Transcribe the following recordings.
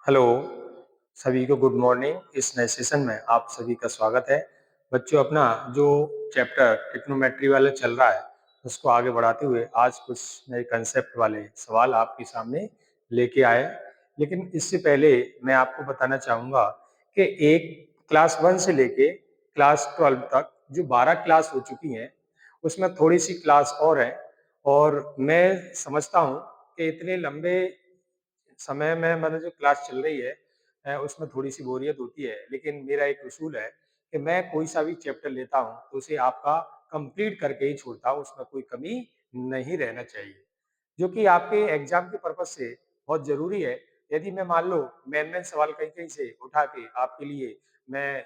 Hello, सभी को good morning. इस नए सेशन में आप सभी का स्वागत है। बच्चों, अपना जो चैप्टर ट्रिग्नोमेट्री वाला चल रहा है, उसको आगे बढ़ाते हुए आज कुछ नए कंसेप्ट वाले सवाल आपके सामने लेके आए। लेकिन इससे पहले मैं आपको बताना चाहूँगा कि एक क्लास 1 से लेके क्लास 12 तक जो 12 क्लास हो चुकी हैं, उसमें थोड़ी-सी क्लास और है और मैं समझता हूँ कि इतने लंबे समय में मतलब जो क्लास चल रही है उसमें थोड़ी-सी बोरियत होती है, लेकिन मेरा एक उसूल है कि मैं कोई सा भी चैप्टर लेता हूँ, तो उसे आपका कंप्लीट करके ही छोड़ता हूँ, उसमें कोई कमी नहीं रहना चाहिए, जो कि आपके एग्ज़ाम के पर्पज़ से बहुत ज़रूरी है। यदि मैं मान लो मेन-मेन सवाल कहीं-कहीं से उठा के आपके लिए मैं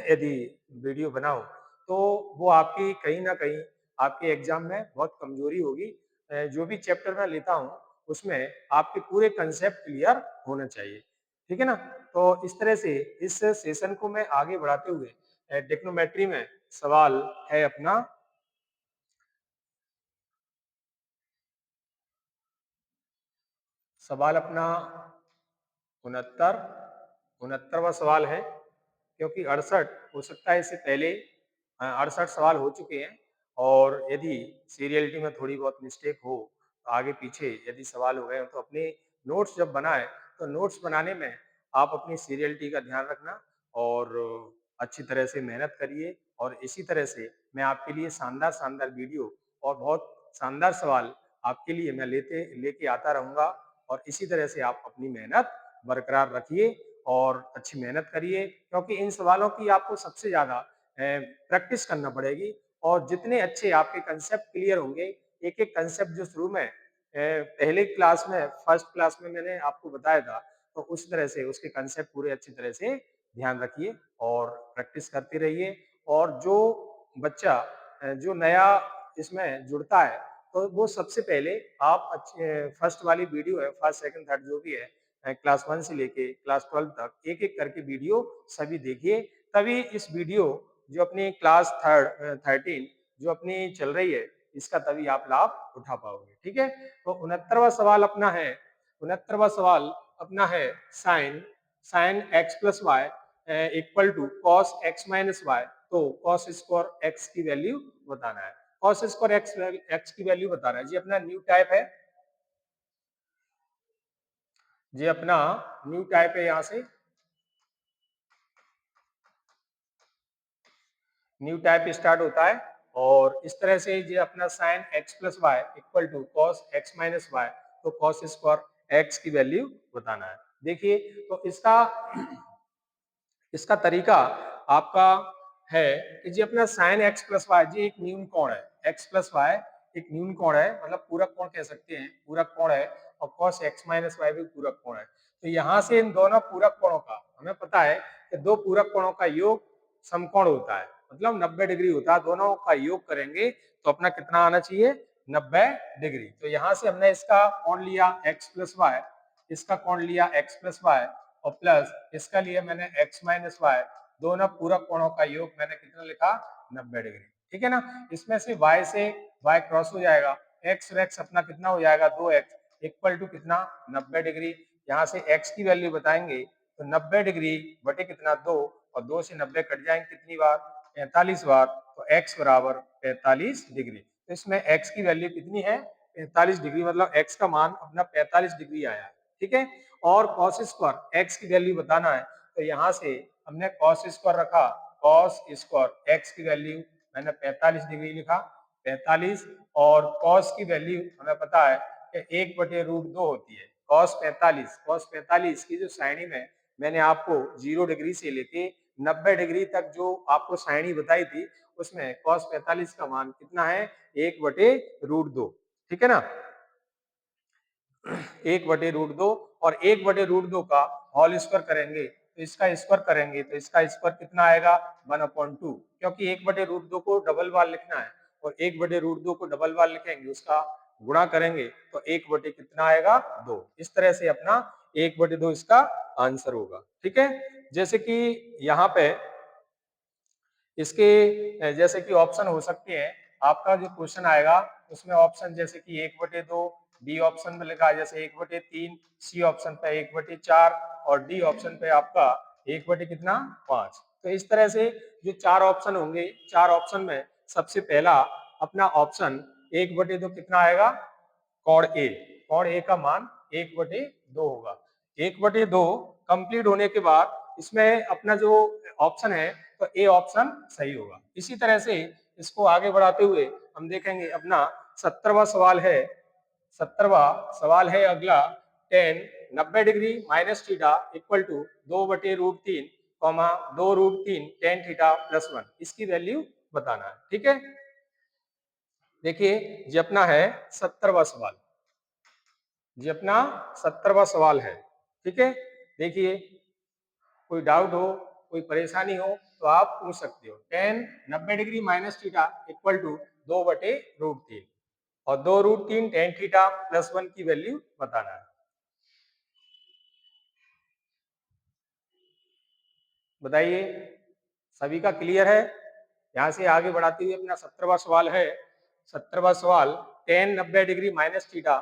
यदि वीडियो बनाऊँ, तो वो आपकी कहीं न कहीं आपके एग्ज़ाम में बहुत कमज़ोरी होगी। जो भी चैप्टर मैं लेता हूँ, उसमें आपके पूरे कंसेप्ट क्लियर होना चाहिए। ठीक है ना? तो इस तरह से इस सेशन को मैं आगे बढ़ाते हुए ट्रिग्नोमेट्री में सवाल है अपना सवाल अपना 69 69वां सवाल है, क्योंकि 68 हो सकता है इससे पहले 68 सवाल हो चुके हैं और यदि सीरियलिटी में थोड़ी बहुत मिस्टेक हो, तो आगे पीछे यदि सवाल हो गए हो, तो अपने नोट्स जब बनाएँ, तो नोट्स बनाने में आप अपनी सीरियलिटी का ध्यान रखना और अच्छी तरह से मेहनत करिए और इसी तरह से मैं आपके लिए शानदार-शानदार वीडियो और बहुत शानदार सवाल आपके लिए मैं लेके आता रहूँगा और इसी तरह से आप अपनी मेहनत बरकरार रखिए और अच्छी मेहनत करिए, क्योंकि इन सवालों की आपको सबसे ज़्यादा प्रैक्टिस करना पड़ेगी और जितने अच्छे आपके कंसेप्ट क्लियर होंगे, एक-एक कंसेप्ट जो शुरू में पहले क्लास में फर्स्ट क्लास में मैंने आपको बताया था, तो उस तरह से उसके कंसेप्ट पूरे अच्छी तरह से ध्यान रखिए और प्रैक्टिस करते रहिए और जो बच्चा जो नया इसमें जुड़ता है, तो वो सबसे पहले आप अच्छे फर्स्ट वाली वीडियो है, फर्स्ट, सेकंड, थर्ड जो भी है क्लास 1 से लेके क्लास 12 तक एक-एक करके वीडियो सभी देखिए, तभी इस वीडियो जो अपनी क्लास 13 जो अपनी चल रही है, इसका तभी आप लाभ उठा पाओगे, ठीक है? तो 69वां सवाल अपना है 69वां सवाल अपना है sine sine x plus y equal to cos x minus y, तो कॉस स्क्वायर एक्स की वैल्यू बताना है। कॉस स्क्वायर एक्स की वैल्यू बताना है जी। अपना न्यू टाइप है जी, अपना न्यू टाइप है। यहाँ से न्यू टाइप स्टार्ट होता है और इस तरह से ये अपना sine x plus y equal to cos x minus y, तो कॉस स्क्वायर एक्स की वैल्यू बताना है। देखिए, तो इसका इसका तरीका आपका है कि जी अपना साइन एक्स प्लस वाई जी एक न्यून कोण है। एक्स प्लस वाई एक न्यून कोण है, मतलब पूरक कोण कह सकते हैं, पूरक कोण है और cos x माइनस वाई भी पूरक कोण है। तो यहाँ से इन दोनों पूरक कोणों का हमें पता है कि दो पूरक कोणों का योग समकोण होता है, मतलब 90 डिग्री होता है। दोनों का योग करेंगे तो अपना कितना आना चाहिए? 90 डिग्री। तो यहाँ से हमने इसका कोण लिया x प्लस वाई, इसका कोण लिया x प्लस वाई और प्लस इसका लिए मैंने x माइनस वाई। दोनों पूरक कोणों का योग मैंने कितना लिखा? 90 डिग्री। ठीक है ना? इसमें से y से y क्रॉस हो जाएगा, x और x अपना कितना हो जाएगा? 2x इक्वल टू कितना? 90 डिग्री। यहाँ से x की वैल्यू बताएंगे तो 90 डिग्री बटे कितना? 2 और 2 से 90 कट जाएंगे कितनी बार? 45 बार। तो x बराबर 45 डिग्री। तो इसमें x की वैल्यू कितनी है? 45 डिग्री, मतलब x का मान अपना 45 डिग्री आया है। ठीक है? और cos स्क्वायर x की वैल्यू बताना है, तो यहाँ से हमने cos स्क्वायर रखा, cos स्क्वायर x की वैल्यू मैंने 45 डिग्री लिखा, 45, और cos की वैल्यू हमें पता है कि 1/√2 होती है। cos 45 की जो साइनी में मैंने आपको 0 डिग्री से लेके 90 डिग्री तक जो आपको साइनी बताई थी, उसमें cos 45 का मान कितना है? 1/√2। ठीक है ना? 1/√2 और 1/√2 का होल स्क्वायर करेंगे तो इसका स्क्वायर करेंगे तो इसका स्क्वायर कितना आएगा? 1/2, क्योंकि 1/√2 को डबल बार लिखना है और 1/√2 को डबल बार लिखेंगे, उसका गुणा करेंगे तो 1 कितना आएगा? 2। इस तरह से अपना 1/2 इसका आंसर होगा। ठीक है? जैसे कि यहाँ पे इसके जैसे कि ऑप्शन हो सकते हैं, आपका जो क्वेश्चन आएगा उसमें ऑप्शन जैसे कि 1/2, बी ऑप्शन में लिखा है जैसे 1/3, सी ऑप्शन पे 1/4 और डी ऑप्शन पे आपका 1/ कितना 5। तो इस तरह से जो 4 ऑप्शन होंगे, 4 ऑप्शन में सबसे पहला अपना ऑप्शन 1/2 कितना आएगा, कॉड ए। कॉड ए का मान 1/2 होगा। 1/2 कंप्लीट होने के बाद इसमें अपना जो ऑप्शन है तो ए ऑप्शन सही होगा। इसी तरह से इसको आगे बढ़ाते हुए हम देखेंगे अपना 70वां सवाल है। 70वां सवाल है अगला, tan 90 degree minus theta equal to 2/√3 comma 2√3 tan theta plus 1, इसकी वैल्यू बताना है। ठीक है, देखिए ये अपना है 70वां सवाल, ये अपना 70वां सवाल है। ठीक है, देखिए कोई डाउट हो, कोई परेशानी हो तो आप पूछ सकते हो। Tan 90 degree minus theta equal to 2/√3 और 2√3 टेन थीटा प्लस 1 की वैल्यू बताना है। बताइए, सभी का क्लियर है? यहाँ से आगे बढ़ाते हुए अपना 70वां सवाल है। 70वां सवाल, टेन 90 डिग्री माइनस थीटा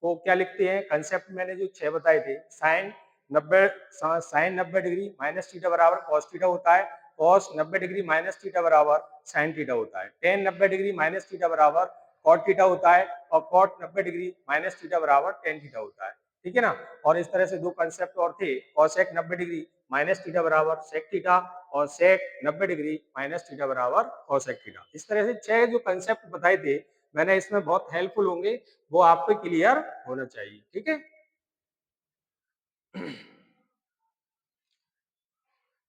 को क्या लिखते हैं, कंसेप्ट मैंने जो 6 बताए थे। साइन 90 डिग्री माइनस थीटा बराबर कॉस थीटा होता है, कॉस 90 डिग्री माइनस थीटा बराबर साइन थीटा होता है, टेन 90 डिग्री माइनस थीटा बराबर कॉट थीटा होता है और कॉट 90 डिग्री माइनस थीटा बराबर टेन थीटा होता है। ठीक है ना। और इस तरह से दो कंसेप्ट और थे, कॉसेक 90 डिग्री माइनस थीटा बराबर सेक थीटा और सेक 90 डिग्री माइनस थीटा बराबर कॉसेक थीटा। इस तरह से 6 जो कंसेप्ट बताए थे मैंने, इसमें बहुत हेल्पफुल होंगे, वो आपको क्लियर होना चाहिए। ठीक है,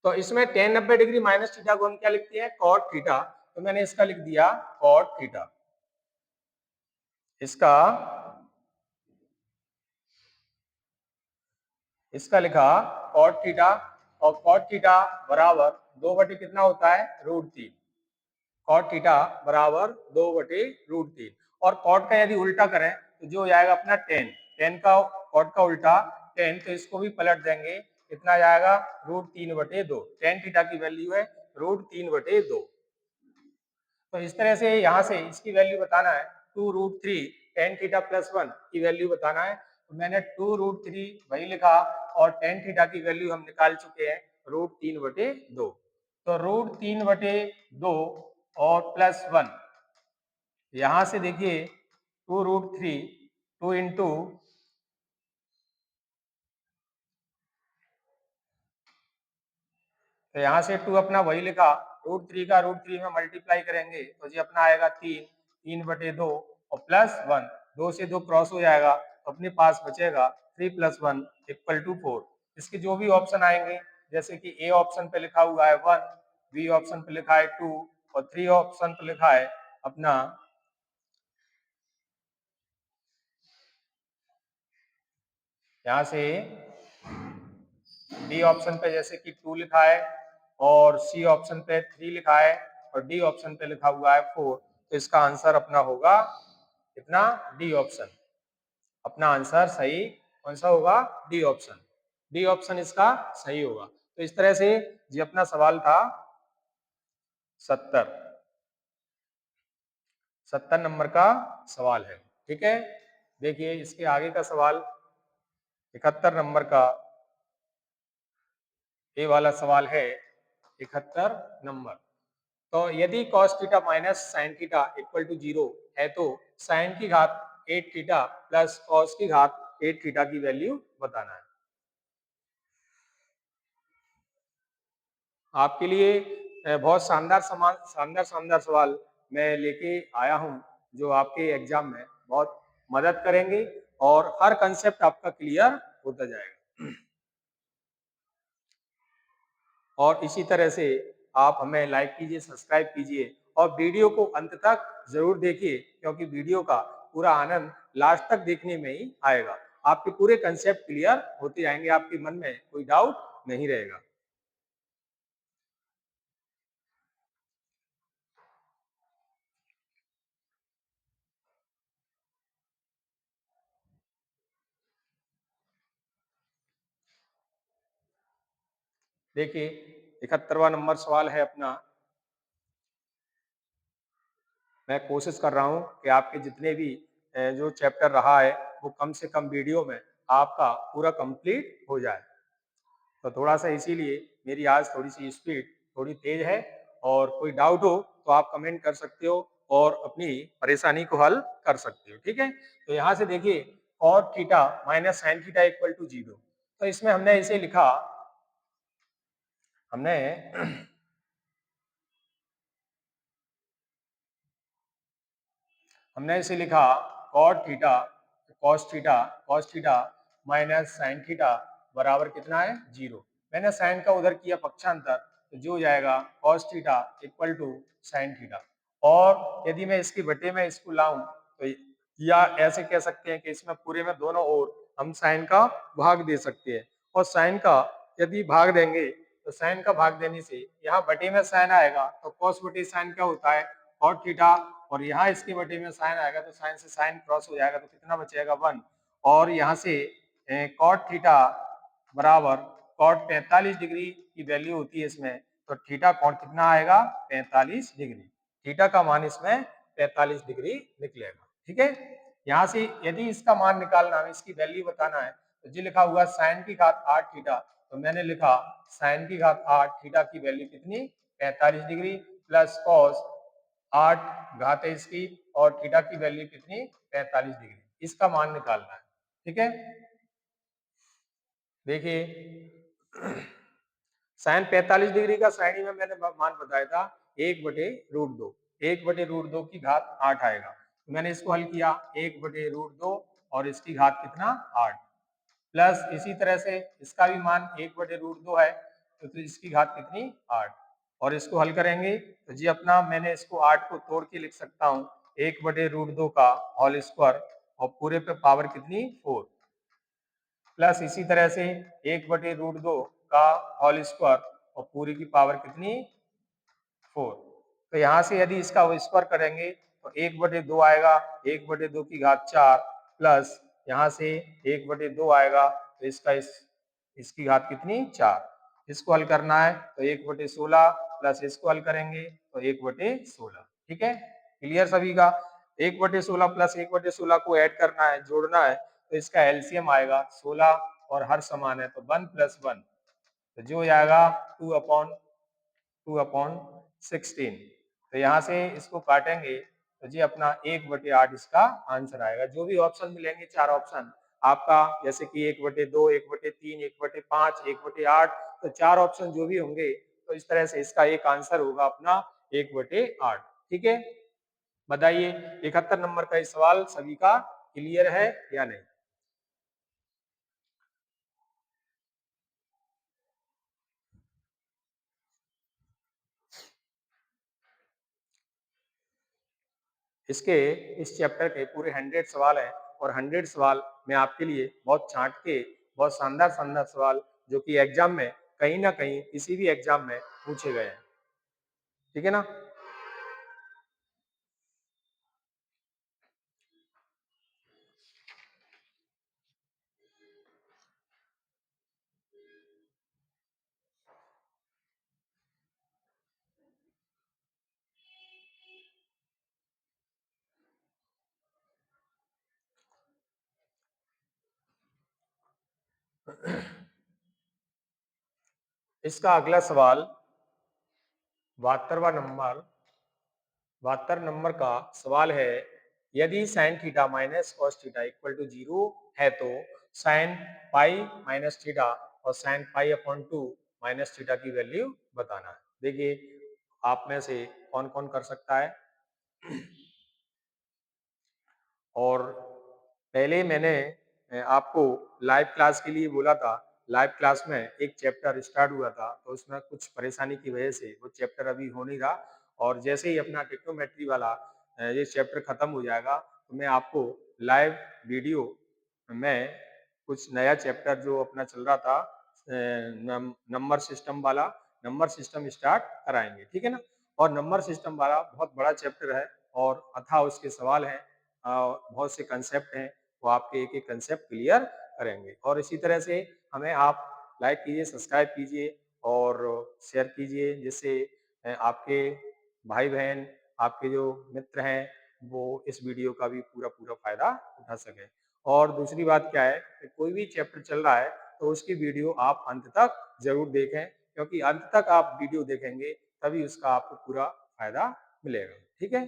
तो इसमें टेन 90 डिग्री माइनस थीटा को हम क्या लिखते हैं, कॉट थीटा। तो मैंने इसका लिख दिया कॉट थीटा, इसका इसका लिखा कॉट थीटा और कॉट थीटा बराबर 2 कितना होता है, √3। कॉट थीटा बराबर 2/√3 और कॉट का यदि उल्टा करें तो जो जाएगा अपना टेन, टेन का कॉट का उल्टा टेन, तो इसको भी पलट देंगे, कितना जाएगा, √3/2। टेन थीटा की वैल्यू है √3/2। तो इस तरह से यहाँ से इसकी वैल्यू बताना है, 2√3 टेन थीटा प्लस 1 की वैल्यू बताना है। तो मैंने 2√3 वही लिखा और टेन थीटा की वैल्यू हम निकाल चुके हैं √3/2। तो √3/2 और प्लस 1, यहाँ से देखिए 2√3, 2 इंटू, तो यहाँ से 2 अपना वही लिखा, √3 का √3 में मल्टीप्लाई करेंगे तो जी अपना आएगा 3, 3/2 और प्लस 1, 2 से 2 क्रॉस हो जाएगा तो अपने पास बचेगा 3 + 1 = 4। इसके जो भी ऑप्शन आएंगे, जैसे कि ए ऑप्शन पे लिखा हुआ है 1, बी ऑप्शन पे लिखा है 2 और 3 ऑप्शन पे लिखा है अपना, यहाँ से डी ऑप्शन पे जैसे कि 2 लिखा है और सी ऑप्शन पे 3 लिखा है और डी ऑप्शन पे लिखा हुआ है 4, तो इसका आंसर अपना होगा कितना, डी ऑप्शन। अपना आंसर सही कौन सा होगा, डी ऑप्शन। डी ऑप्शन इसका सही होगा। तो इस तरह से ये अपना सवाल था 70, 70 नंबर का सवाल है। ठीक है, देखिए इसके आगे का सवाल 71 नंबर का, ये वाला सवाल है 71 नंबर। तो यदि cos theta minus sine theta equal to 0 है तो साइन की घात 8 थीटा प्लस कॉस की घात 8 थीटा की वैल्यू बताना है। आपके लिए बहुत शानदार सवाल मैं लेके आया हूं, जो आपके एग्जाम में बहुत मदद करेंगे और हर कंसेप्ट आपका क्लियर होता जाएगा। और इसी तरह से आप हमें लाइक कीजिए, सब्सक्राइब कीजिए और वीडियो को अंत तक जरूर देखिए, क्योंकि वीडियो का पूरा आनंद लास्ट तक देखने में ही आएगा। आपके पूरे कंसेप्ट क्लियर होते जाएंगे, आपके मन में कोई डाउट नहीं रहेगा। देखिए 71वां नंबर सवाल है अपना। मैं कोशिश कर रहा हूं कि आपके जितने भी जो चैप्टर रहा है वो कम से कम वीडियो में आपका पूरा कंप्लीट हो जाए। तो थोड़ा-सा इसीलिए मेरी आज थोड़ी-सी स्पीड थोड़ी तेज है, और कोई डाउट हो तो आप कमेंट कर सकते हो और अपनी परेशानी को हल कर सकते हो, ठीक है? तो यहाँ से देखिए cot theta minus sin theta equal to 0। तो इसमें हमने इसे लिखा, हमने हमने इसे लिखा cos theta minus sine theta बराबर कितना है 0। मैंने साइन का उधर किया पक्षांतर, तो जो हो जाएगा cos theta equal to sine theta. और यदि मैं इसके बटे में इसको लाऊं तो, या ऐसे कह सकते हैं कि इसमें पूरे में दोनों ओर हम साइन का भाग दे सकते हैं, और साइन का यदि भाग देंगे तो साइन का भाग देने से यहाँ बटे में साइन आएगा, तो cos बटे साइन क्या होता है cot थीटा, और यहाँ इसके बटे में साइन आएगा तो साइन से साइन क्रॉस हो जाएगा, तो कितना बचेगा 1। और यहाँ से cot थीटा बराबर cot 45 डिग्री की वैल्यू होती है इसमें, तो थीटा cot कितना आएगा 45 डिग्री। थीटा का मान इसमें 45 डिग्री निकलेगा, ठीक है। यहाँ से यदि इसका मान निकालना है, इसकी वैल्यू बताना है, तो जो लिखा हुआ साइन की घात 8 थीटा, तो मैंने लिखा साइन की घात 8 थीटा की वैल्यू कितनी 45 डिग्री, प्लस कॉस 8 घात है इसकी, और थीटा की वैल्यू कितनी 45 डिग्री, इसका मान निकालना है, ठीक है। देखिए साइन 45 डिग्री का साइड में मैंने मान बताया था 1/√2, 1/√2 की घात 8 आएगा। तो मैंने इसको हल किया 1/√2 और इसकी घात कितना 8, प्लस इसी तरह से इसका भी मान 1/√2 है, तो इसकी घात कितनी 8, और इसको हल करेंगे तो जी अपना मैंने इसको 8 को तोड़ के लिख सकता हूँ 1/√2 का होल स्क्वायर, और पूरे पे पावर कितनी 4, प्लस इसी तरह से 1/√2 का होल स्क्वायर और पूरी की पावर कितनी 4। तो यहाँ से यदि इसका स्क्वायर करेंगे तो 1/2 आएगा, 1/2 की घात 4, प्लस यहाँ से 1/2 आएगा, तो इसकी घात कितनी 4। इसको हल करना है तो 1/16, प्लस इसको हल करेंगे तो 1/16, ठीक है। क्लियर सभी का। 1/16 प्लस 1/16 को ऐड करना है, जोड़ना है, तो इसका एलसीएम आएगा 16, और हर समान है तो 1 + 1, तो जो आएगा 2/16। तो यहाँ से इसको काटेंगे तो जी अपना 1/8 इसका आंसर आएगा। जो भी ऑप्शन मिलेंगे 4 ऑप्शन आपका, जैसे कि 1/2, 1/3, 1/5, 1/8, तो 4 ऑप्शन जो भी होंगे, तो इस तरह से इसका एक आंसर होगा अपना 1/8, ठीक है। बताइए 71 नंबर का ये सवाल सभी का क्लियर है या नहीं। इसके इस चैप्टर के पूरे 100 सवाल हैं, और 100 सवाल मैं आपके लिए बहुत छांट के, बहुत शानदार शानदार सवाल जो कि एग्जाम में कहीं ना कहीं किसी भी एग्जाम में पूछे गए हैं, ठीक है ना। इसका अगला सवाल 72 नंबर का सवाल है, यदि sine theta minus cos theta equal to 0 है, तो साइन पाई माइनस थीटा और sine pi upon 2 minus theta की वैल्यू बताना है। देखिए आप में से कौन कौन कर सकता है। और पहले मैंने आपको लाइव क्लास के लिए बोला था, लाइव क्लास में एक चैप्टर स्टार्ट हुआ था, तो उसमें कुछ परेशानी की वजह से वो चैप्टर अभी हो नहीं रहा, और जैसे ही अपना टेक्नोमेट्री वाला ये चैप्टर खत्म हो जाएगा, तो मैं आपको लाइव वीडियो में कुछ नया चैप्टर जो अपना चल रहा था नंबर सिस्टम वाला, नंबर सिस्टम स्टार्ट कराएंगे, ठीक है ना। और नंबर सिस्टम वाला बहुत बड़ा चैप्टर है, और अथाह उसके सवाल हैं, बहुत से कंसेप्ट हैं, वो आपके एक एक कंसेप्ट क्लियर करेंगे। और इसी तरह से हमें आप लाइक कीजिए, सब्सक्राइब कीजिए और शेयर कीजिए, जिससे आपके भाई बहन, आपके जो मित्र हैं, वो इस वीडियो का भी पूरा पूरा फायदा उठा सके। और दूसरी बात क्या है कि कोई भी चैप्टर चल रहा है तो उसकी वीडियो आप अंत तक जरूर देखें, क्योंकि अंत तक आप वीडियो देखेंगे तभी उसका आपको पूरा फायदा मिलेगा। ठीक है।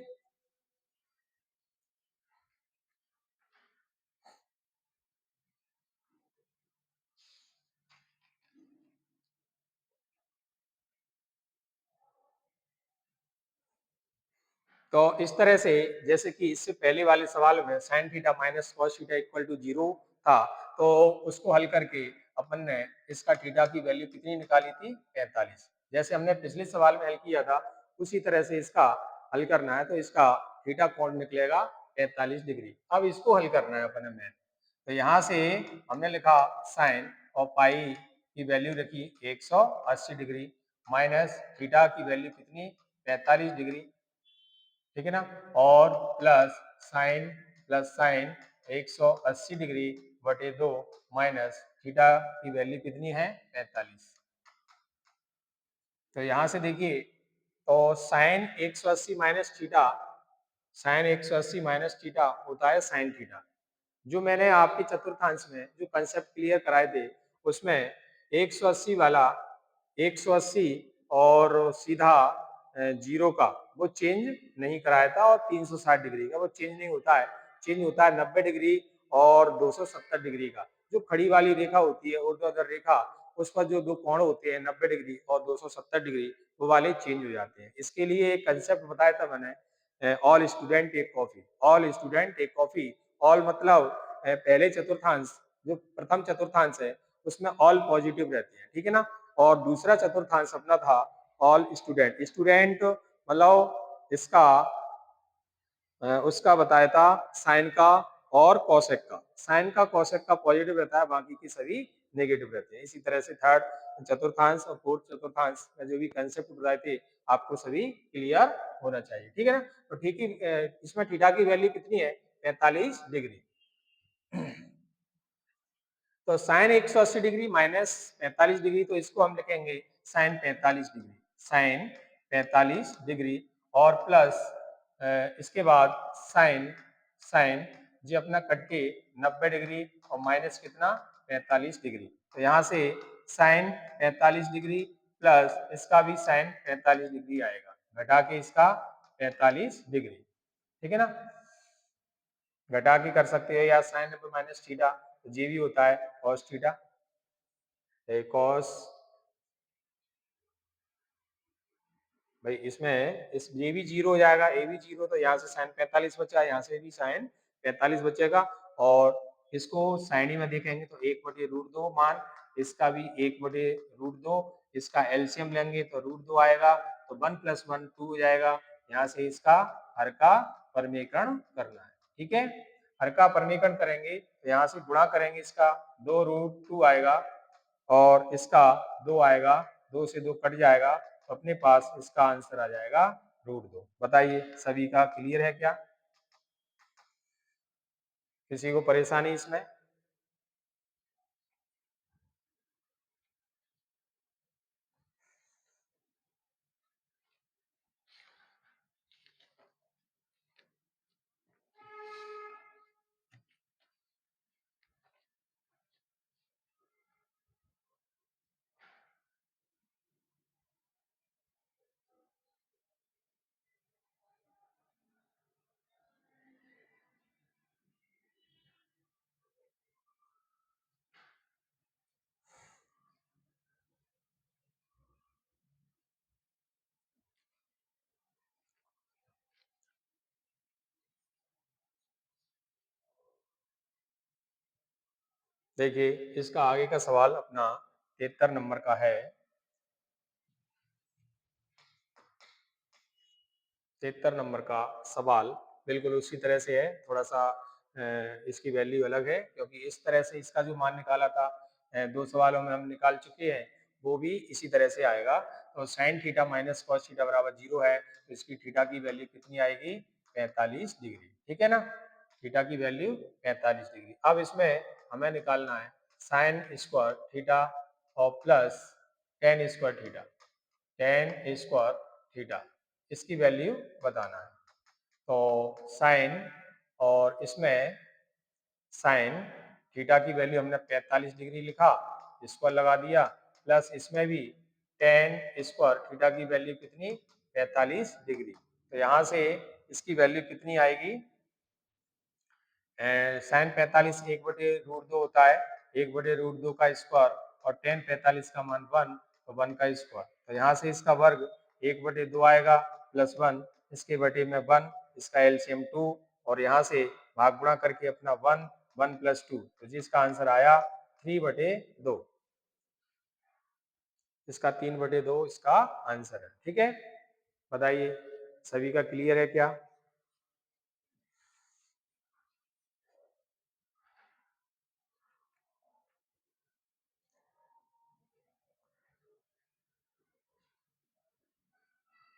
तो इस तरह से जैसे कि इससे पहले वाले सवाल में sine theta minus cos theta equal to 0 था, तो उसको हल करके अपन ने इसका थीटा की वैल्यू कितनी निकाली थी? 45। जैसे हमने पिछले सवाल में हल किया था उसी तरह से इसका हल करना है, तो इसका थीटा कोण निकलेगा 45 डिग्री। अब इसको हल करना है अपन ने। तो यहाँ से हमने लिखा साइन और पाई की वैल्यू रखी 180 डिग्री माइनस थीटा की वैल्यू कितनी? 45 डिग्री। ठीक है ना। और प्लस साइन 180 डिग्री बटे 2 माइनस थीटा की वैल्यू कितनी है? 45। तो यहां से देखिए, तो sine 180 minus theta, sine 180 minus theta होता है साइन थीटा। जो मैंने आपके चतुर्थांश में जो कंसेप्ट क्लियर कराए थे उसमें 180 वाला 180 और सीधा जीरो का वो चेंज नहीं कराया था, और 360 डिग्री का वो चेंज नहीं होता है। चेंज होता है 90 डिग्री और 270 डिग्री का। जो खड़ी वाली रेखा होती है ऊर्ध्वाधर रेखा, उस पर जो दो कोण होते हैं 90 डिग्री और 270 डिग्री, वो वाले चेंज हो जाते हैं। इसके लिए एक कंसेप्ट बताया था मैंने, all student take coffee. All student take coffee, all मतलब पहले चतुर्थांश, जो प्रथम चतुर्थांश है उसमें ऑल पॉजिटिव रहते हैं, ठीक है ना। और दूसरा चतुर्थांश अपना था ऑल स्टूडेंट। स्टूडेंट मतलब इसका उसका बताया था साइन का और कौशिक का। साइन का कौशिक का पॉजिटिव रहता है, बाकी की सभी नेगेटिव रहते हैं। इसी तरह से थर्ड चतुर्थांश और फोर्थ चतुर्थांश का जो भी कंसेप्ट बताए थे आपको सभी क्लियर होना चाहिए, ठीक है ना। तो ठीक ही इसमें थीटा की वैल्यू कितनी है? 45 डिग्री। तो साइन 180 डिग्री माइनस 45 डिग्री, तो इसको हम लिखेंगे साइन 45 डिग्री, साइन 45 डिग्री। और प्लस इसके बाद साइन, साइन जी अपना कट के 90 डिग्री और माइनस कितना? 45 डिग्री। तो यहाँ से साइन 45 डिग्री प्लस इसका भी साइन 45 डिग्री आएगा, घटा के इसका 45 डिग्री, ठीक है ना। घटा के कर सकते हैं, या साइन माइनस थीटा, तो ये भी होता है कॉस थीटा, कॉस। भाई इसमें इस ये भी जीरो हो जाएगा, ए भी जीरो, तो यहाँ से साइन 45 बचा, यहाँ से भी साइन 45 बचेगा। और इसको साइन ही में देखेंगे तो 1/√2 मान, इसका भी 1/√2, इसका एलसीएम लेंगे तो √2 आएगा, तो 1 + 1 2 हो जाएगा। यहाँ से इसका हर का परमीकरण करना है, ठीक है। हर का परमीकरण करेंगे तो यहाँ से गुणा करेंगे, इसका 2√2 आएगा और इसका 2 आएगा, 2 से 2 कट जाएगा, तो अपने पास इसका आंसर आ जाएगा √2। बताइए सभी का क्लियर है क्या? किसी को परेशानी इसमें? देखिए इसका आगे का सवाल अपना 73 नंबर का है। 73 नंबर का सवाल बिल्कुल उसी तरह से है, थोड़ा सा इसकी वैल्यू अलग है, क्योंकि इस तरह से इसका जो मान निकाला था दो सवालों में हम निकाल चुके हैं, वो भी इसी तरह से आएगा। तो sign theta minus cos theta बराबर 0 है, तो इसकी थीटा की वैल्यू कितनी आएगी? 45 डिग्री, ठीक है ना। थीटा की वैल्यू 45 डिग्री। अब इसमें हमें निकालना है साइन स्क्वायर थीटा और plus ten square theta, ten square theta, इसकी वैल्यू बताना है। तो साइन, और इसमें साइन थीटा की वैल्यू हमने 45 डिग्री लिखा, स्क्वायर लगा दिया, प्लस इसमें भी टेन स्क्वायर थीटा की वैल्यू कितनी, 45 डिग्री। तो यहाँ से इसकी वैल्यू कितनी आएगी, साइन 45 1/√2 होता है, 1/√2 का स्क्वायर, और टेन 45 का मान 1, तो 1 का स्क्वायर। तो यहाँ से इसका वर्ग 1/2 आएगा, प्लस 1, इसके बटे में 1, इसका एलसीएम 2, और यहाँ से भाग गुणा करके अपना 1, 1 + 2, तो जिसका आंसर आया 3/2, इसका 3/2 इसका आंसर है। ठीक है, बताइए सभी का क्लियर है क्या?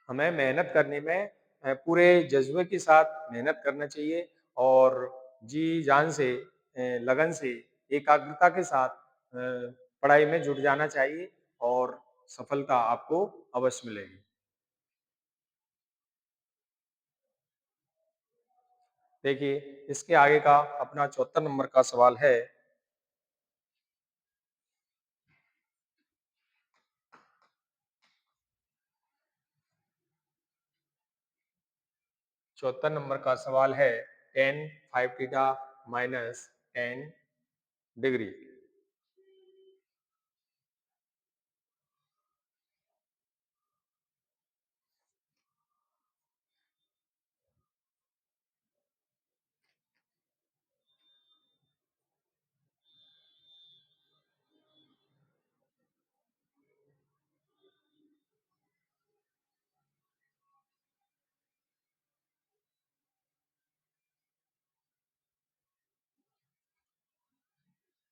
हमें मेहनत करने में पूरे जज्बे के साथ मेहनत करना चाहिए, और जी जान से, लगन से, एकाग्रता के साथ पढ़ाई में जुट जाना चाहिए, और सफलता आपको अवश्य मिलेगी। देखिए, इसके आगे का अपना 74 नंबर का सवाल है। 74 नंबर का सवाल है, टेन 5 थीटा माइनस 10 डिग्री।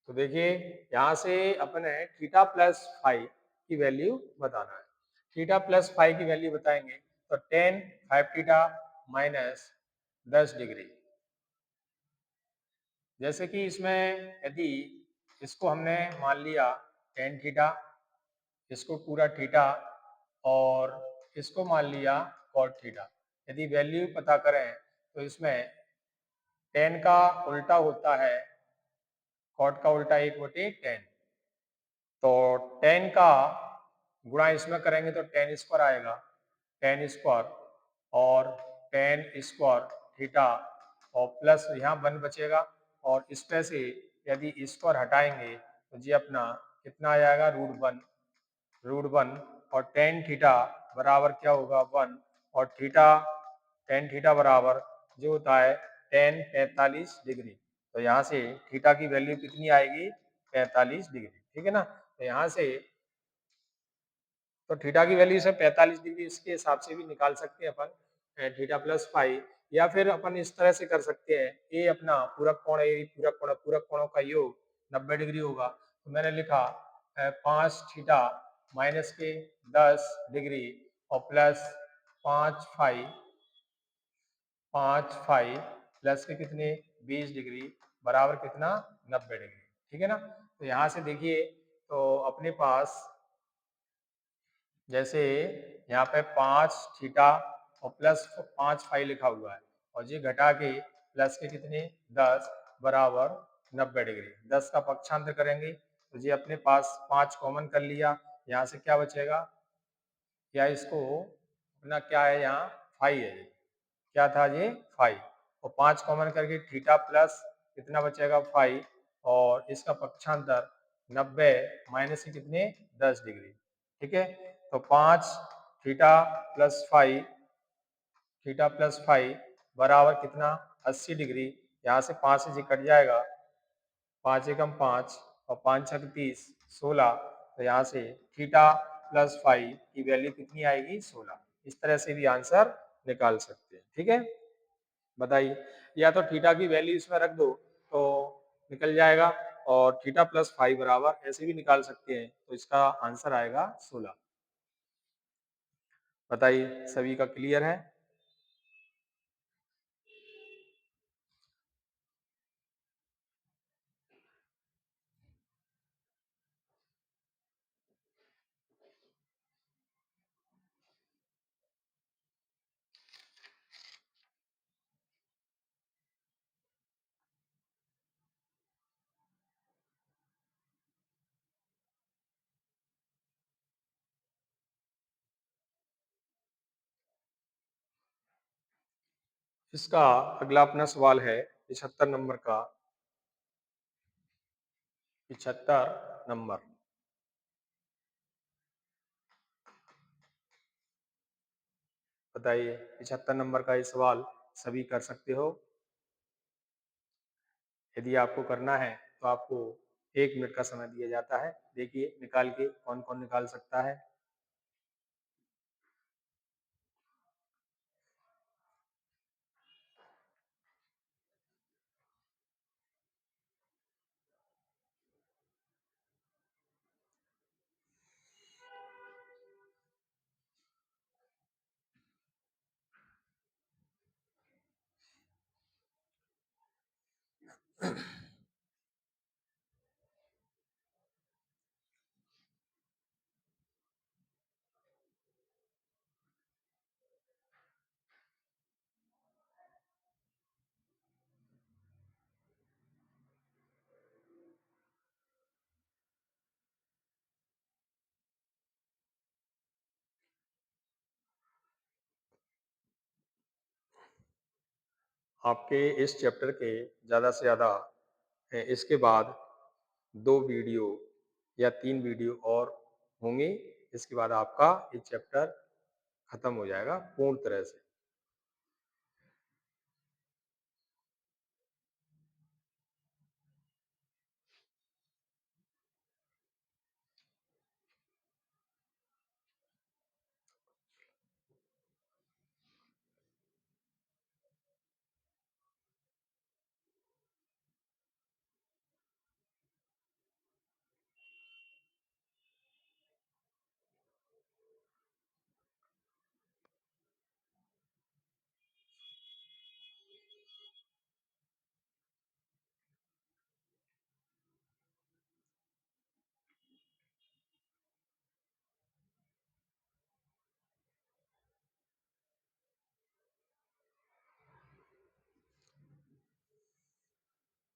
तो देखिए, यहाँ से अपने थीटा प्लस फाइव की वैल्यू बताना है। थीटा प्लस फाइव की वैल्यू बताएंगे, तो टेन 5 थीटा माइनस 10 डिग्री। जैसे कि इसमें यदि इसको हमने मान लिया टेन थीटा, इसको पूरा थीटा, और इसको मान लिया कॉट थीटा। यदि वैल्यू पता करें तो इसमें टेन का उल्टा होता है, कॉट का उल्टा 1/10। तो टेन का गुणा इसमें करेंगे तो टेन स्क्वायर आएगा, टेन स्क्वायर, और टेन स्क्वायर थीटा, और प्लस यहाँ 1 बचेगा, और इसमें से यदि स्क्वायर हटाएंगे तो जी अपना कितना आ जाएगा, √1, और टेन थीटा बराबर क्या होगा, 1, और थीटा, टेन थीटा बराबर जो होता है टेन 45 डिग्री। तो यहाँ से थीटा की वैल्यू कितनी आएगी, 45 डिग्री। ठीक है ना, तो यहाँ से तो थीटा की वैल्यू से 45 डिग्री इसके हिसाब से भी निकाल सकते हैं अपन, थीटा प्लस फाइव, या फिर अपन इस तरह से कर सकते हैं, ये अपना पूरक कोण है, पूरक कोणों का योग 90 डिग्री होगा। तो मैंने लिखा 5 थीटा माइनस के 10 डिग्री, और प्लस 5 फाइव, 5 फाइव प्लस के कितने 20 डिग्री, बराबर कितना 90 डिग्री। ठीक है ना, तो यहाँ से देखिए, तो अपने पास जैसे यहाँ पे 5 थीटा और प्लस 5 फाइव लिखा हुआ है, और ये घटा के प्लस के कितने 10 बराबर 90 डिग्री। 10 का पक्षांतर करेंगे तो ये अपने पास 5 कॉमन कर लिया, यहाँ से क्या बचेगा, या इसको अपना क्या है यहाँ 5 है, क्या था ये 5, और 5 कॉमन करके थीटा प्लस कितना बचेगा 5, और इसका पक्षांतर 90 माइनस के कितने 10 डिग्री। ठीक है, तो 5 थीटा प्लस 5, थीटा प्लस 5 बराबर कितना 80 डिग्री। यहाँ से 5 से जी कट जाएगा, 5 एकम 5, और 5 छक 30, 16। तो यहाँ से थीटा प्लस 5 की वैल्यू कितनी आएगी, 16। इस तरह से भी आंसर निकाल सकते हैं। ठीक है, बताइए, या तो थीटा की वैल्यू इसमें रख दो तो निकल जाएगा, और थीटा प्लस 5 बराबर ऐसे भी निकाल सकते हैं, तो इसका आंसर आएगा 16। बताइए सभी का क्लियर है? इसका अगला अपना सवाल है 75 नंबर का। 75 नंबर, बताइए 75 नंबर का ये सवाल सभी कर सकते हो। यदि आपको करना है तो आपको 1 मिनट का समय दिया जाता है। देखिए निकाल के कौन कौन निकाल सकता है। आपके इस चैप्टर के ज़्यादा से ज़्यादा इसके बाद 2 वीडियो या 3 वीडियो और होंगे। इसके बाद आपका ये चैप्टर खत्म हो जाएगा पूर्ण तरह से।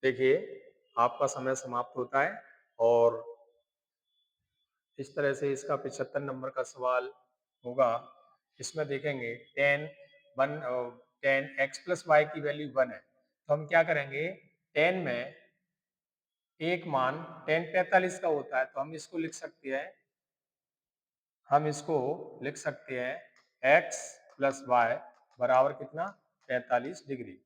देखिए आपका समय समाप्त होता है और इस तरह से इसका 75 नंबर का सवाल होगा। इसमें देखेंगे 10 की वैल्यू 1 है, तो हम क्या करेंगे, 10 में एक मान 10 45 का होता है, तो हम इसको लिख सकते हैं x प्लस वाई बराबर कितना 45 डिग्री।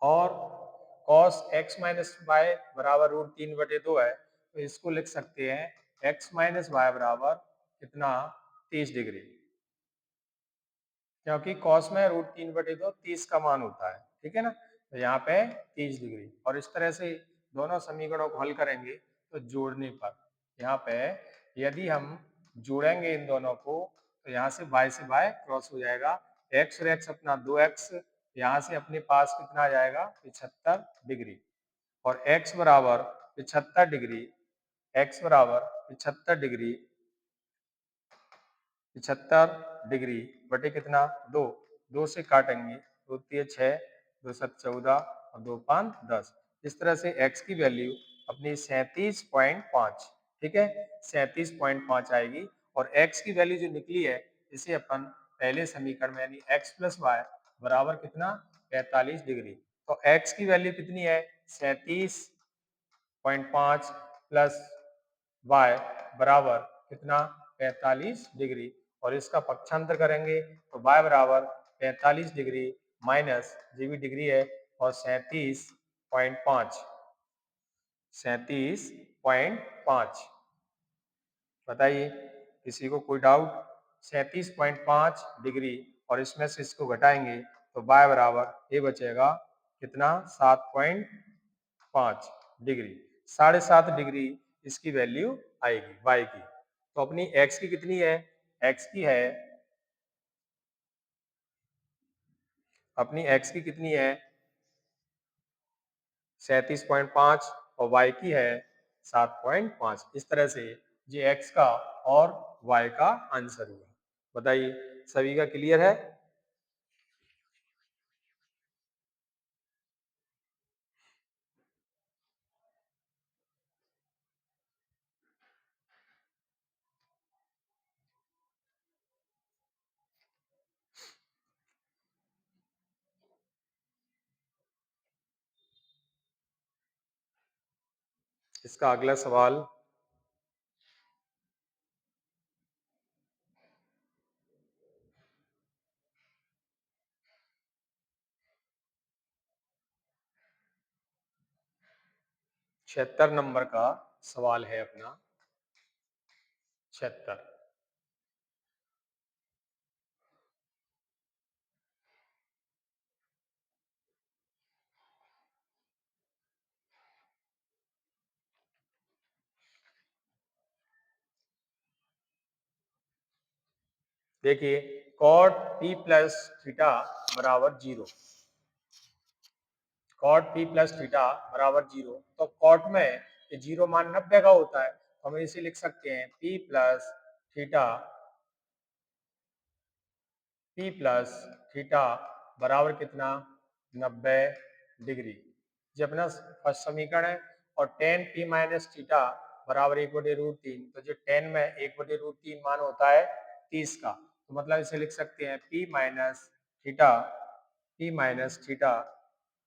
और cos x माइनस वाई बराबर √3/2 है, तो इसको लिख सकते हैं x माइनस वाई बराबर कितना 30 डिग्री, क्योंकि cos में √3/2 30 का मान होता है, ठीक है ना। तो यहाँ पे 30 डिग्री। और इस तरह से दोनों समीकरणों को हल करेंगे तो जोड़ने पर यहाँ पे यदि हम जोड़ेंगे इन दोनों को तो यहाँ से y क्रॉस हो जाएगा, x और x अपना 2x, यहाँ से अपने पास कितना आ जाएगा 75 डिग्री। और x बराबर 75 डिग्री, x बराबर 75 डिग्री, 75 डिग्री बटे कितना 2, 2 से काटेंगे 2 तिया 6, 2 7 14 और 2 5 10। इस तरह से x की वैल्यू अपनी 37.5, ठीक है, 37.5 आएगी। और x की वैल्यू जो निकली है इसे अपन पहले समीकरण में यानी x प्लस वाई बराबर कितना 45 डिग्री। तो x की वैल्यू कितनी है 37.5 प्लस y बराबर कितना 45 डिग्री। और इसका पक्षांतर करेंगे तो y बराबर 45 डिग्री माइनस जी भी डिग्री है और 37.5, 37.5। बताइए किसी को कोई डाउट। 37.5 डिग्री और इसमें से इसको घटाएंगे तो y बराबर ये बचेगा कितना 7.5 डिग्री, 7.5 डिग्री इसकी वैल्यू आएगी y की। तो अपनी x की कितनी है, x की है अपनी x की कितनी है 37.5 और y की है 7.5। इस तरह से ये x का और y का आंसर हुआ। बताइए सभी का क्लियर है। इसका अगला सवाल 76 नंबर का सवाल है अपना 76। देखिए कॉट पी प्लस थीटा बराबर 0, कॉट पी प्लस थीटा बराबर 0। तो कॉट में ये 0 मान 90 का होता है, तो हम इसे लिख सकते हैं P plus theta, P plus theta बराबर कितना 90 डिग्री। ये अपना फर्स्ट समीकरण है। और टेन पी माइनस थीटा बराबर 1/√3, तो जो टेन में 1/√3 मान होता है 30 का, तो मतलब इसे लिख सकते हैं P minus theta, P minus theta,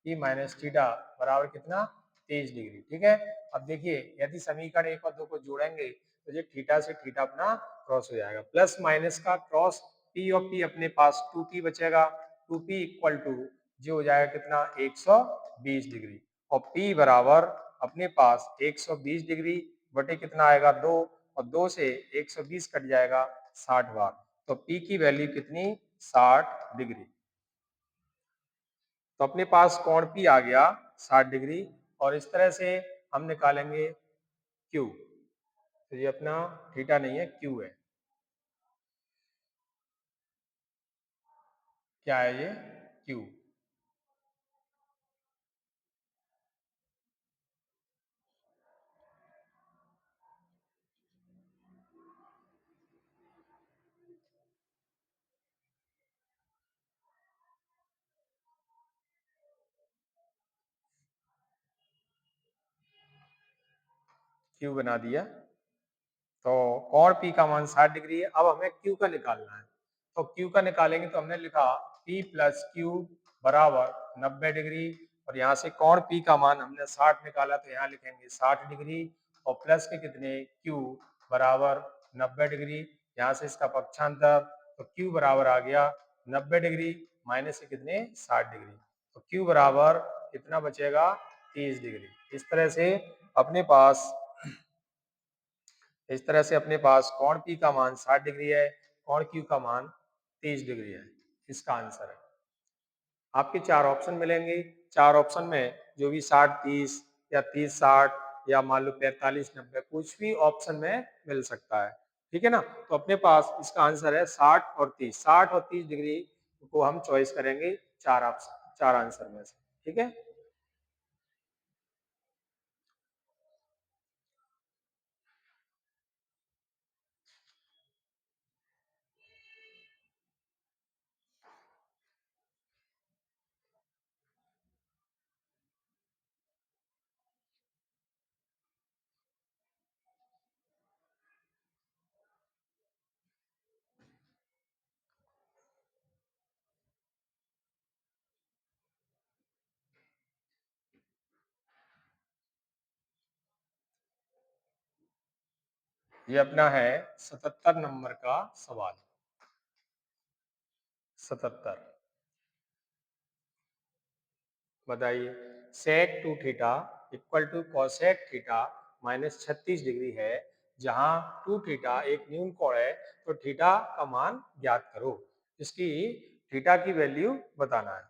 P minus theta बराबर कितना 30 डिग्री। ठीक है। अब देखिए यदि समीकरण 1 और 2 को जोड़ेंगे तो ये थीटा से थीटा अपना क्रॉस हो जाएगा, प्लस माइनस का क्रॉस, पी और पी अपने पास 2p बचेगा, 2p इक्वल टू जो हो जाएगा कितना 120 डिग्री। और p बराबर अपने पास 120 डिग्री बटे कितना आएगा 2, और 2 से 120 कट जाएगा 60 बार, तो p की वैल्यू कितनी 60 डिग्री। तो अपने पास कोण P आ गया 60 डिग्री। और इस तरह से हम निकालेंगे Q, तो ये अपना थीटा नहीं है Q है। क्या है ये Q। Q बना दिया। तो कोण P का मान 60 डिग्री है। अब हमें Q का निकालना है, तो Q का निकालेंगे तो हमने लिखा P प्लस Q बराबर 90 डिग्री। और यहाँ से कोण P का मान हमने 60 निकाला, तो यहाँ लिखेंगे 60 डिग्री और प्लस के कितने Q बराबर 90 डिग्री। यहाँ से इसका पक्षांतर, तो Q बराबर आ गया 90 डिग्री माइनस से कितने 60 डिग्री, तो Q बराबर कितना बचेगा 30 डिग्री। अपने पास इस तरह से अपने पास कोण P का मान 60 डिग्री है, कोण Q का मान 30 डिग्री है। इसका आंसर है। आपके चार ऑप्शन मिलेंगे, चार ऑप्शन में जो भी 60-30 या 30-60 या मान लो 45-90 कुछ भी ऑप्शन में मिल सकता है। ठीक है ना। तो अपने पास इसका आंसर है 60 और 30, 60 और 30 डिग्री को हम चॉइस करेंगे चार ऑप्शन, चार आंसर में से। ठीक है। ये अपना है 77 नंबर का सवाल। 77 बताइए, sec two theta equal to cosec theta minus 36 degree है, जहां टू थीटा एक न्यून कोण है, तो थीटा का मान ज्ञात करो। इसकी थीटा की वैल्यू बताना है।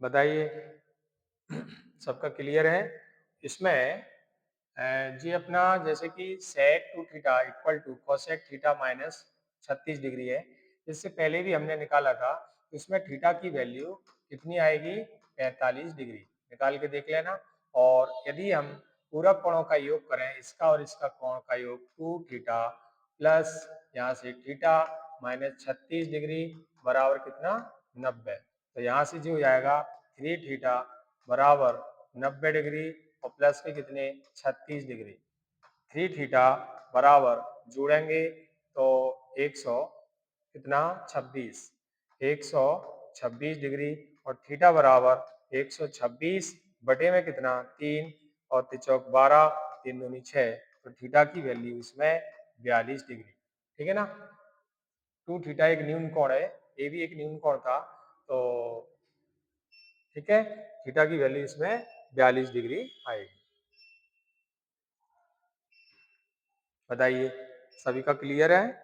बताइए, सबका क्लियर है। इसमें जी अपना जैसे कि sec two theta equal to cosec theta minus 36 degree है, इससे पहले भी हमने निकाला था। इसमें थीटा की वैल्यू कितनी आएगी 45 डिग्री। निकाल के देख लेना। और यदि हम पूरक कोणों का योग करें, इसका और इसका कोण का योग 2 थीटा प्लस यहाँ से थीटा माइनस 36 डिग्री बराबर कितना 90। तो यहाँ से जो हो जाएगा 3 थीटा बराबर 90 डिग्री और प्लस के कितने 36 डिग्री। 3 थीटा बराबर जोड़ेंगे तो 100 कितना 26 126 डिग्री और थीटा बराबर 126 बटे में कितना 3 और 3 चौक 12 3 दूनी 6। तो थीटा की वैल्यू इसमें 42 डिग्री। ठीक है ना। 2 थीटा एक न्यून कोण है, ये भी एक न्यून कोण था। तो ठीक है, थीटा की वैल्यू इसमें 42 डिग्री आएगी। बताइए सभी का क्लियर है?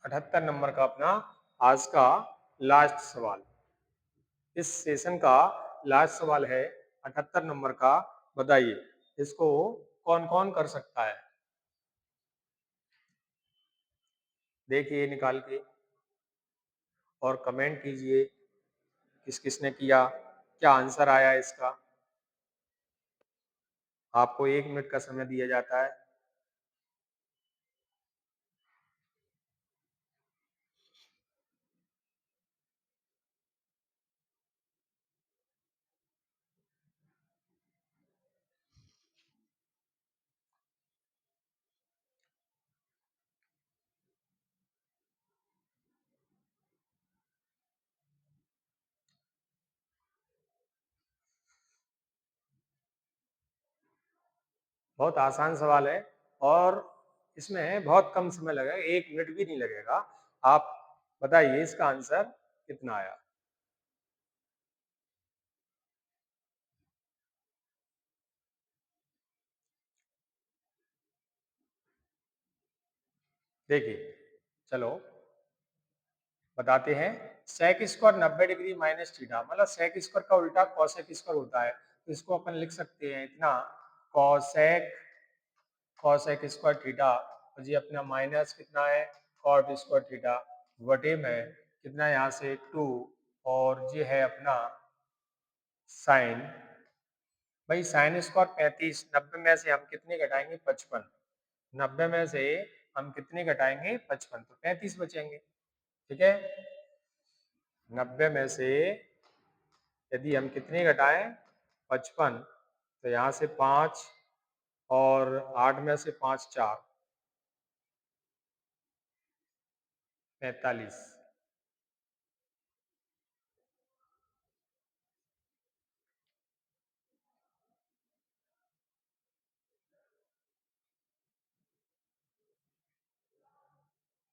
अठहत्तर नंबर का अपना आज का लास्ट सवाल, इस सेशन का लास्ट सवाल है 78 नंबर का। बताइए इसको कौन कौन कर सकता है? देखिए निकाल के और कमेंट कीजिए किस किसने किया, क्या आंसर आया इसका। आपको 1 मिनट का समय दिया जाता है। बहुत आसान सवाल है और इसमें बहुत कम समय लगेगा, 1 मिनट भी नहीं लगेगा। आप बताइए इसका आंसर कितना आया। देखिए चलो बताते हैं। Sec square 90 degree minus theta, मतलब सेक स्क्वायर का उल्टा कॉसेक स्क्वायर होता है। तो इसको अपन लिख सकते हैं इतना, कॉसेक कॉसेक स्क्वायर थीटा और जी अपना माइनस कितना है कॉट स्क्वायर थीटा बटे में कितना यहाँ से 2 और ये है अपना साइन। भाई साइन स्क्वायर 35, 90 में से हम कितने घटाएंगे 55। 90 में से हम कितने घटाएंगे 55, तो 35 बचेंगे। ठीक है, 90 में से यदि हम कितने घटाएं 55, तो यहाँ से 5 और 8 में से 5 4 45।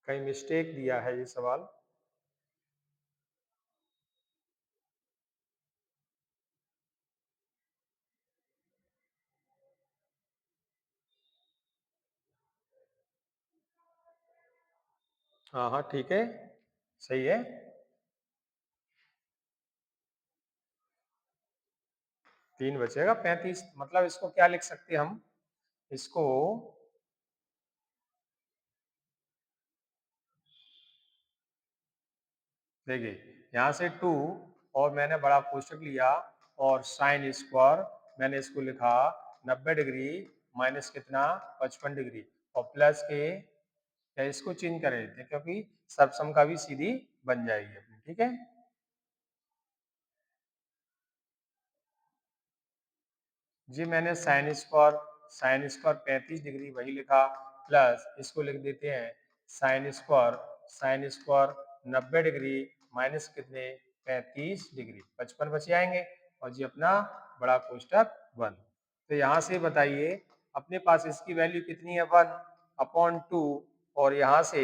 कहीं मिस्टेक दिया है ये सवाल। हाँ हाँ ठीक है, सही है। 3 बचेगा 35, मतलब इसको क्या लिख सकते हैं हम, इसको देखिए यहाँ से 2 और मैंने बड़ा कोष्टक लिया और साइन स्क्वायर मैंने इसको लिखा 90 डिग्री माइनस कितना 55 डिग्री और प्लस के या इसको चेंज कर देते हैं क्योंकि सबसम का भी सीधी बन जाएगी अपनी। ठीक है, जी मैंने साइन स्क्वायर 35 डिग्री वही लिखा, प्लस इसको लिख देते हैं साइन स्क्वायर 90 डिग्री माइनस कितने 35 डिग्री 55 बच जाएंगे और जी अपना बड़ा कोष्टक 1। तो यहाँ से बताइए अपने पास इसकी वैल्यू कितनी है 1/2 और यहाँ से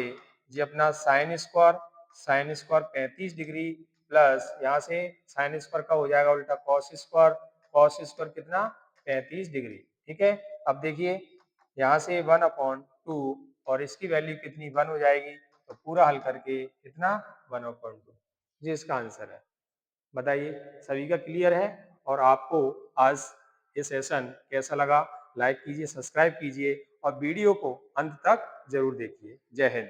जी अपना साइन स्क्वायर 35 डिग्री प्लस यहाँ से साइन स्क्वायर का हो जाएगा उल्टा कॉस स्क्वायर कॉस स्क्वायर कितना 35 डिग्री। ठीक है, अब देखिए यहाँ से 1/2 और इसकी वैल्यू कितनी 1 हो जाएगी, तो पूरा हल करके कितना 1/2, ये इसका आंसर है। बताइए सभी का क्लियर है? और आपको आज ये सेशन कैसा लगा? लाइक कीजिए, सब्सक्राइब कीजिए और वीडियो को अंत तक जरूर देखिए। जय हिंद।